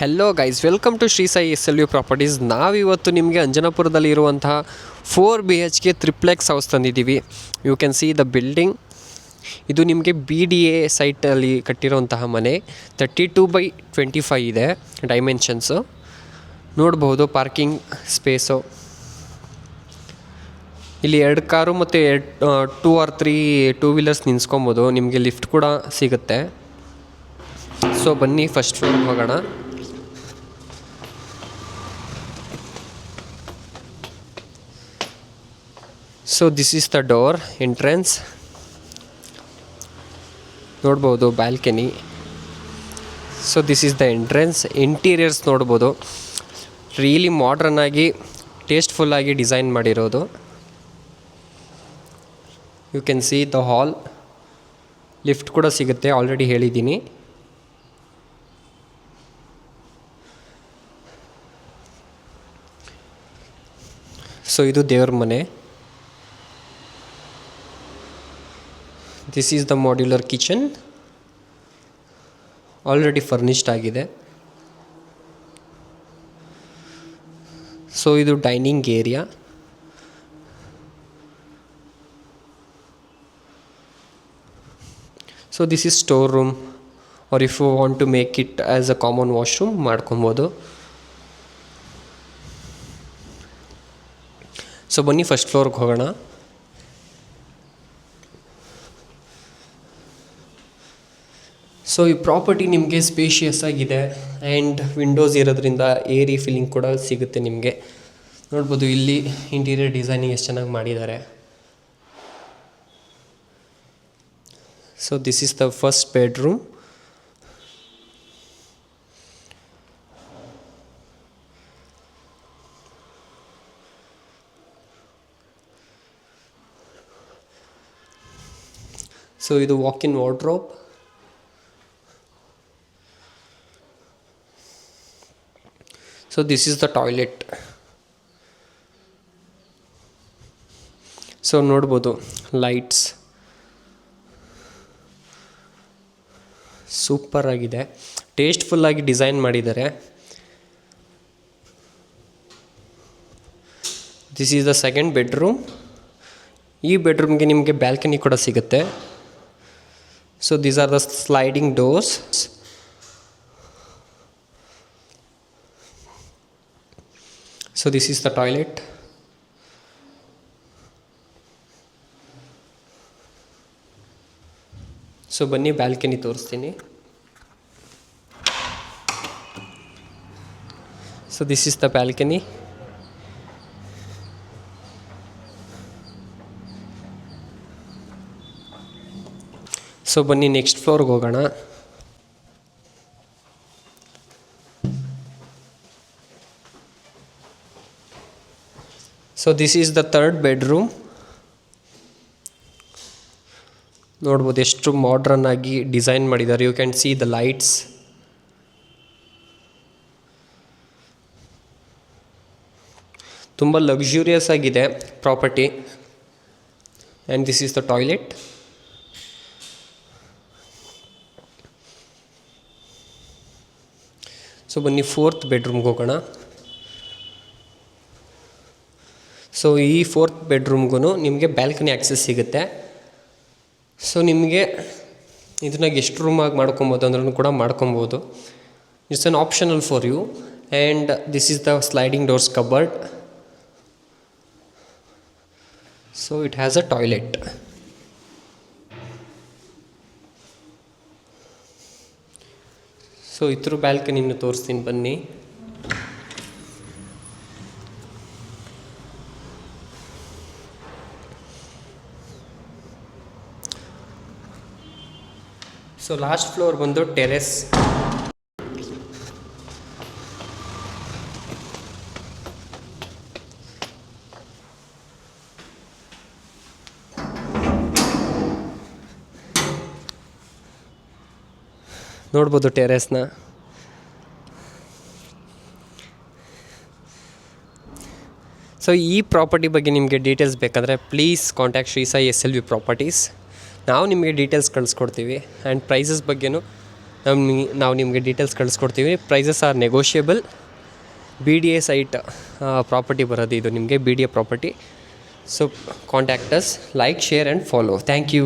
Hello guys, welcome to Shri Sai SLV properties. ನಾವಿವತ್ತು ನಿಮಗೆ ಅಂಜನಾಪುರದಲ್ಲಿ ಇರುವಂತಹ 4 BHK ಟ್ರಿಪ್ಲೆಕ್ಸ್ ಹೌಸ್ ತಂದಿದ್ದೀವಿ. You can see the building. ಇದು ನಿಮಗೆ BDA ಸೈಟಲ್ಲಿ ಕಟ್ಟಿರೋಂತಹ ಮನೆ. 32/25 ಇದೆ ಡೈಮೆನ್ಷನ್ಸು. ನೋಡ್ಬೋದು ಪಾರ್ಕಿಂಗ್ ಸ್ಪೇಸು. ಇಲ್ಲಿ 2 ಕಾರು ಮತ್ತು 2 or 3 ಟೂ ವೀಲರ್ಸ್ ನಿಲ್ಸ್ಕೊಬೋದು. ನಿಮಗೆ ಲಿಫ್ಟ್ ಕೂಡ ಸಿಗುತ್ತೆ. ಸೊ ಬನ್ನಿ ಫಸ್ಟ್ ಫ್ಲೋರ್ಗೆ ಹೋಗೋಣ. So this is the door entrance. ನೋಡ್ಬೋದು balcony. So this is the entrance. Interiors ನೋಡ್ಬೋದು, ರಿಯಲಿ ಮಾಡ್ರನ್ ಆಗಿ ಟೇಸ್ಟ್ಫುಲ್ಲಾಗಿ ಡಿಸೈನ್ ಮಾಡಿರೋದು. You can see the hall. Lift ಕೂಡ ಸಿಗುತ್ತೆ, ಆಲ್ರೆಡಿ ಹೇಳಿದ್ದೀನಿ. ಸೊ ಇದು ದೇವ್ರ ಮನೆ. This is the modular kitchen, already furnished ಆಗಿದೆ. ಸೊ ಇದು dining area. So this is store room, or if you want to make it as a common washroom ಮಾಡ್ಕೊಬೋದು. So ಬನ್ನಿ ಫಸ್ಟ್ ಫ್ಲೋರ್ಗೆ ಹೋಗೋಣ. ಸೊ ಈ ಪ್ರಾಪರ್ಟಿ ನಿಮಗೆ ಸ್ಪೇಷಿಯಸ್ ಆಗಿದೆ and Windows ಇರೋದ್ರಿಂದ ಏರಿ ಫೀಲಿಂಗ್ ಕೂಡ ಸಿಗುತ್ತೆ ನಿಮಗೆ. ನೋಡ್ಬೋದು ಇಲ್ಲಿ ಇಂಟೀರಿಯರ್ ಡಿಸೈನಿಂಗ್ ಎಷ್ಟು ಚೆನ್ನಾಗಿ ಮಾಡಿದ್ದಾರೆ. So this is the first bedroom. So ಇದು walk in wardrobe. So this is the toilet. So ನೋಡ್ಬೋದು ಲೈಟ್ಸ್ ಸೂಪರ್ ಆಗಿದೆ, ಟೇಸ್ಟ್ಫುಲ್ಲಾಗಿ ಡಿಸೈನ್ ಮಾಡಿದ್ದಾರೆ. This is the second bedroom. ಈ ಬೆಡ್ರೂಮ್ಗೆ ನಿಮಗೆ ಬ್ಯಾಲ್ಕನಿ ಕೂಡ ಸಿಗುತ್ತೆ. So these are the sliding doors. So this is the toilet. So ಬನ್ನಿ ಬ್ಯಾಲ್ಕನಿ ತೋರಿಸ್ತೀನಿ. So this is the balcony. So ಬನ್ನಿ ನೆಕ್ಸ್ಟ್ ಫ್ಲೋರ್ಗೆ ಹೋಗೋಣ. So this is the third bedroom. ನೋಡ್ಬೋದು ಎಷ್ಟು ಮಾಡ್ರನ್ ಆಗಿ ಡಿಸೈನ್ ಮಾಡಿದ್ದಾರೆ. You can see the lights. ತುಂಬ ಲಕ್ಸುರಿಯಸ್ ಆಗಿದೆ property. And this is the toilet. So ಬನ್ನಿ ಫೋರ್ತ್ ಬೆಡ್ರೂಮ್ಗೆ ಹೋಗೋಣ. ಸೊ ಈ ಫೋರ್ತ್ ಬೆಡ್ರೂಮ್ಗೂ ನಿಮಗೆ ಬ್ಯಾಲ್ಕನಿ ಆ್ಯಕ್ಸೆಸ್ ಸಿಗುತ್ತೆ. ಸೊ ನಿಮಗೆ ಇದನ್ನ ಗೆಸ್ಟ್ ರೂಮಾಗಿ ಮಾಡ್ಕೊಬೋದು ಅಂದ್ರೂ ಕೂಡ ಮಾಡ್ಕೊಬೋದು. It's an optional for you. And this is the sliding doors cupboard. So it has a toilet. So ಇದ್ರ ಬ್ಯಾಲ್ಕನಿಯನ್ನು ತೋರಿಸ್ತೀನಿ ಬನ್ನಿ. ಸೊ ಲಾಸ್ಟ್ ಫ್ಲೋರ್ ಬಂದು ಟೆರೆಸ್. ನೋಡ್ಬೋದು ಟೆರೆಸ್ನ. ಸೊ ಈ ಪ್ರಾಪರ್ಟಿ ಬಗ್ಗೆ ನಿಮಗೆ ಡೀಟೇಲ್ಸ್ ಬೇಕಾದರೆ please contact Shri Sai SLV properties. ನಾವು ನಿಮಗೆ ಡೀಟೇಲ್ಸ್ ಕಳಿಸ್ಕೊಡ್ತೀವಿ. ಆ್ಯಂಡ್ ಪ್ರೈಸಸ್ ಬಗ್ಗೆನೂ ನಾವು ನಿಮಗೆ ಡೀಟೇಲ್ಸ್ ಕಳಿಸ್ಕೊಡ್ತೀವಿ. Prices are negotiable. BDA site property ಬರೋದು ಇದು ನಿಮಗೆ BDA property. So contact us, like, share and follow. Thank you.